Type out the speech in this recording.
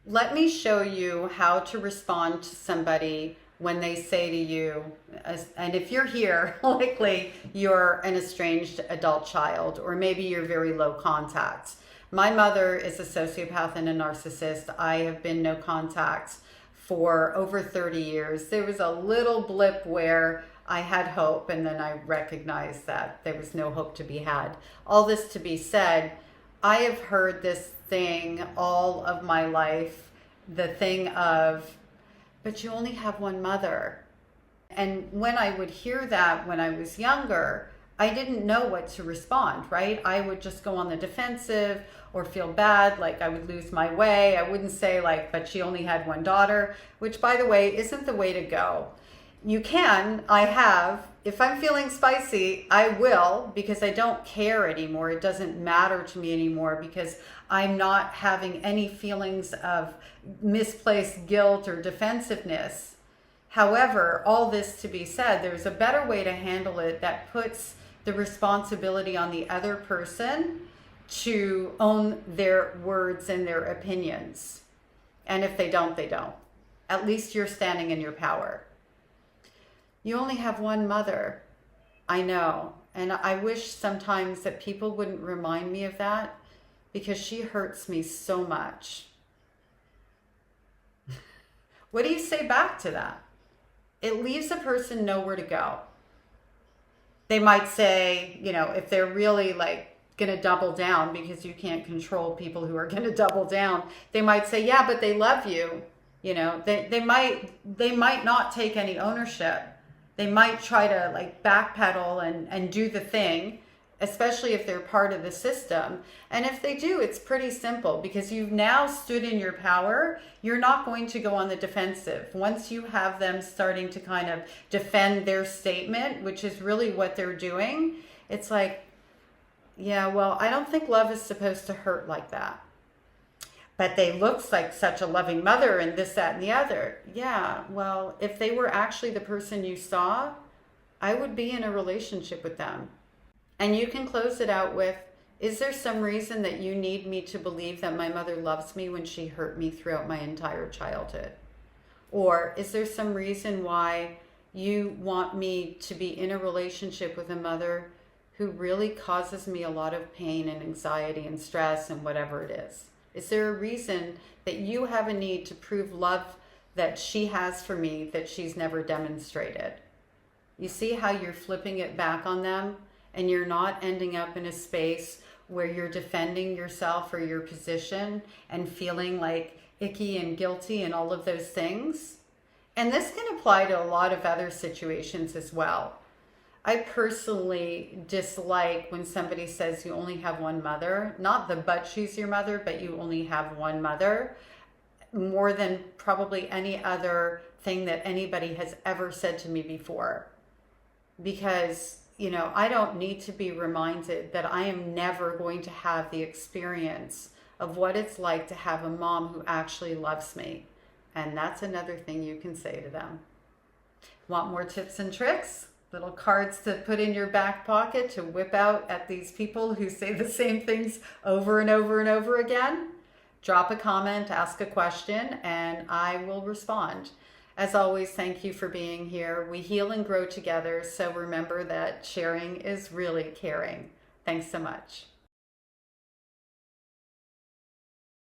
Let me show you how to respond to somebody when they say to you, and if you're here, likely you're an estranged adult child, or maybe you're very low contact. My mother is a sociopath and a narcissist. I have been no contact for over 30 years. There was a little blip where I had hope, and then I recognized that there was no hope to be had. All this to be said, I have heard this thing all of my life, the thing of, but you only have one mother. And when I would hear that when I was younger, I didn't know what to respond, right? I would just go on the defensive or feel bad, like I would lose my way. I wouldn't say like, but she only had one daughter, which by the way, isn't the way to go. You can, I have, if I'm feeling spicy, I will, because I don't care anymore. It doesn't matter to me anymore because I'm not having any feelings of misplaced guilt or defensiveness. However, all this to be said, there's a better way to handle it that puts the responsibility on the other person to own their words and their opinions. And if they don't, they don't. At least you're standing in your power. You only have one mother. I know. And I wish sometimes that people wouldn't remind me of that because she hurts me so much. What do you say back to that? It leaves a person nowhere to go. They might say, if they're really like going to double down, because you can't control people who are going to double down, they might say, yeah, but they love you. They might not take any ownership. They might try to like backpedal and do the thing, especially if they're part of the system. And if they do, it's pretty simple because you've now stood in your power. You're not going to go on the defensive. Once you have them starting to kind of defend their statement, which is really what they're doing, it's like, yeah, well, I don't think love is supposed to hurt like that. But they look like such a loving mother and this, that, and the other. Yeah, well, if they were actually the person you saw, I would be in a relationship with them. And you can close it out with, is there some reason that you need me to believe that my mother loves me when she hurt me throughout my entire childhood? Or is there some reason why you want me to be in a relationship with a mother who really causes me a lot of pain and anxiety and stress and whatever it is? Is there a reason that you have a need to prove love that she has for me that she's never demonstrated? You see how you're flipping it back on them and you're not ending up in a space where you're defending yourself or your position and feeling like icky and guilty and all of those things? And this can apply to a lot of other situations as well. I personally dislike when somebody says you only have one mother, not the but she's your mother, but you only have one mother, more than probably any other thing that anybody has ever said to me before. Because, I don't need to be reminded that I am never going to have the experience of what it's like to have a mom who actually loves me. And that's another thing you can say to them. Want more tips and tricks? Little cards to put in your back pocket to whip out at these people who say the same things over and over and over again? Drop a comment, ask a question, and I will respond. As always, thank you for being here. We heal and grow together, so remember that sharing is really caring. Thanks so much.